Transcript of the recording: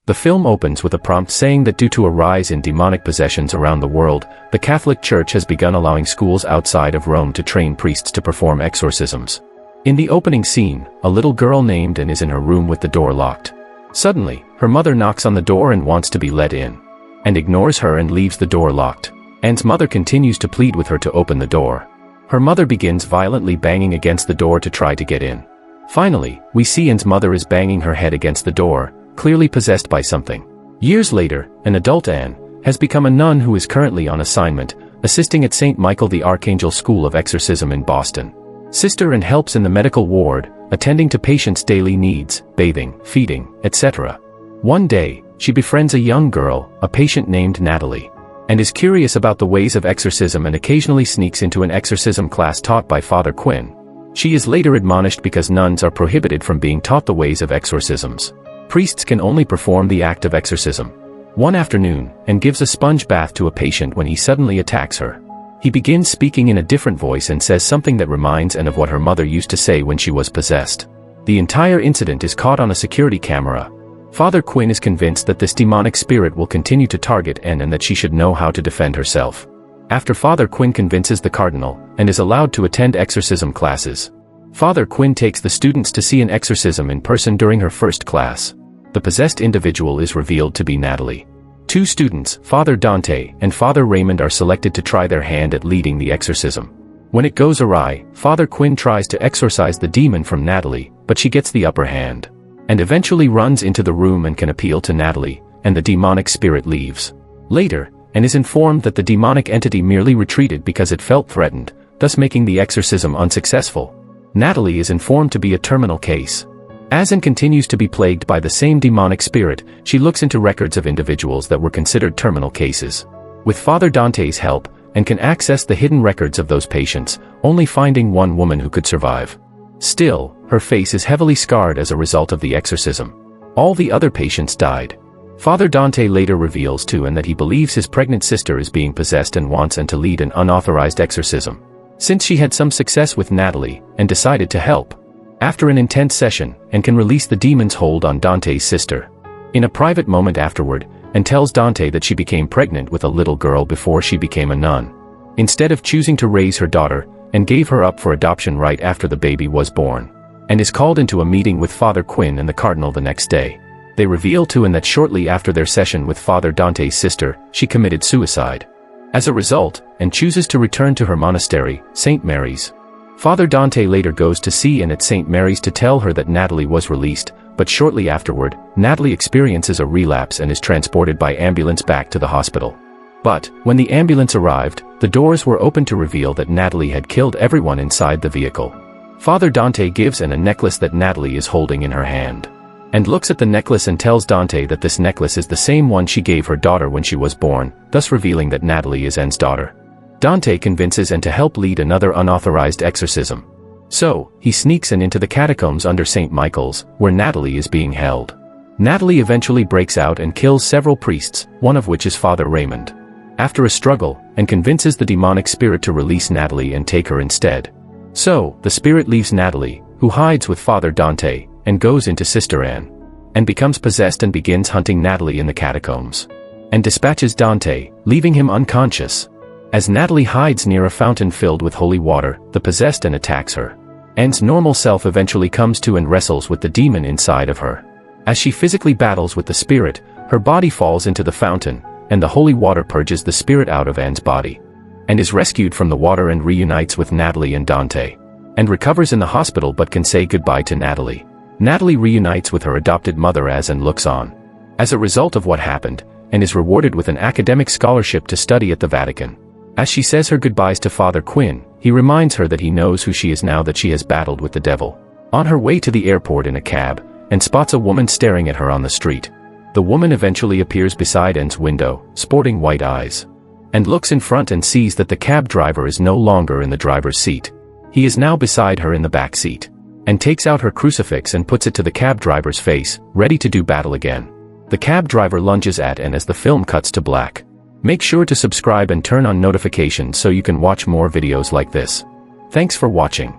The film opens with a prompt saying that due to a rise in demonic possessions around the world, the Catholic Church has begun allowing schools outside of Rome to train priests to perform exorcisms. In the opening scene, a little girl named Anne is in her room with the door locked. Suddenly, her mother knocks on the door and wants to be let in, and ignores her and leaves the door locked. Anne's mother continues to plead with her to open the door. Her mother begins violently banging against the door to try to get in. Finally, we see Anne's mother is banging her head against the door, clearly possessed by something. Years later, an adult Anne has become a nun who is currently on assignment, assisting at St. Michael the Archangel School of Exorcism in Boston. Sister Anne helps in the medical ward, attending to patients' daily needs, bathing, feeding, etc. One day, she befriends a young girl, a patient named Natalie, and is curious about the ways of exorcism and occasionally sneaks into an exorcism class taught by Father Quinn. She is later admonished because nuns are prohibited from being taught the ways of exorcisms. Priests can only perform the act of exorcism. One afternoon, Anne gives a sponge bath to a patient when he suddenly attacks her. He begins speaking in a different voice and says something that reminds Anne of what her mother used to say when she was possessed. The entire incident is caught on a security camera. Father Quinn is convinced that this demonic spirit will continue to target Anne and that she should know how to defend herself. After Father Quinn convinces the cardinal, Anne is allowed to attend exorcism classes. Father Quinn takes the students to see an exorcism in person during her first class. The possessed individual is revealed to be Natalie. Two students, Father Dante and Father Raymond, are selected to try their hand at leading the exorcism. When it goes awry, Father Quinn tries to exorcise the demon from Natalie, but she gets the upper hand, and eventually runs into the room and can appeal to Natalie, and the demonic spirit leaves. Later, Anne is informed that the demonic entity merely retreated because it felt threatened, thus making the exorcism unsuccessful. Natalie is informed to be a terminal case. As Anne continues to be plagued by the same demonic spirit, she looks into records of individuals that were considered terminal cases. With Father Dante's help, Anne can access the hidden records of those patients, only finding one woman who could survive. Still, her face is heavily scarred as a result of the exorcism. All the other patients died. Father Dante later reveals to Anne that he believes his pregnant sister is being possessed and wants Anne to lead an unauthorized exorcism. Since she had some success with Natalie, Anne decided to help. After an intense session, Anne can release the demon's hold on Dante's sister. In a private moment afterward, Anne tells Dante that she became pregnant with a little girl before she became a nun. Instead of choosing to raise her daughter, Anne gave her up for adoption right after the baby was born, and is called into a meeting with Father Quinn and the cardinal the next day. They reveal to Anne that shortly after their session with Father Dante's sister, she committed suicide. As a result, Anne chooses to return to her monastery, St. Mary's. Father Dante later goes to see Anne at St. Mary's to tell her that Natalie was released, but shortly afterward, Natalie experiences a relapse and is transported by ambulance back to the hospital. But, when the ambulance arrived, the doors were opened to reveal that Natalie had killed everyone inside the vehicle. Father Dante gives Anne a necklace that Natalie is holding in her hand, and looks at the necklace and tells Dante that this necklace is the same one she gave her daughter when she was born, thus revealing that Natalie is Anne's daughter. Dante convinces Anne to help lead another unauthorized exorcism. So, he sneaks Anne into the catacombs under St. Michael's, where Natalie is being held. Natalie eventually breaks out and kills several priests, one of which is Father Raymond. After a struggle, Anne convinces the demonic spirit to release Natalie and take her instead. So, the spirit leaves Natalie, who hides with Father Dante, and goes into Sister Anne, and becomes possessed and begins hunting Natalie in the catacombs, and dispatches Dante, leaving him unconscious. As Natalie hides near a fountain filled with holy water, the possessed Anne attacks her. Anne's normal self eventually comes to and wrestles with the demon inside of her. As she physically battles with the spirit, her body falls into the fountain, and the holy water purges the spirit out of Anne's body. Anne is rescued from the water and reunites with Natalie and Dante, and recovers in the hospital but can say goodbye to Natalie. Natalie reunites with her adopted mother as Anne looks on. As a result of what happened, Anne is rewarded with an academic scholarship to study at the Vatican. As she says her goodbyes to Father Quinn, he reminds her that he knows who she is now that she has battled with the devil. On her way to the airport in a cab, Anne spots a woman staring at her on the street. The woman eventually appears beside Anne's window, sporting white eyes, and looks in front and sees that the cab driver is no longer in the driver's seat. He is now beside her in the back seat, and takes out her crucifix and puts it to the cab driver's face, ready to do battle again. The cab driver lunges at Anne as the film cuts to black. Make sure to subscribe and turn on notifications so you can watch more videos like this. Thanks for watching.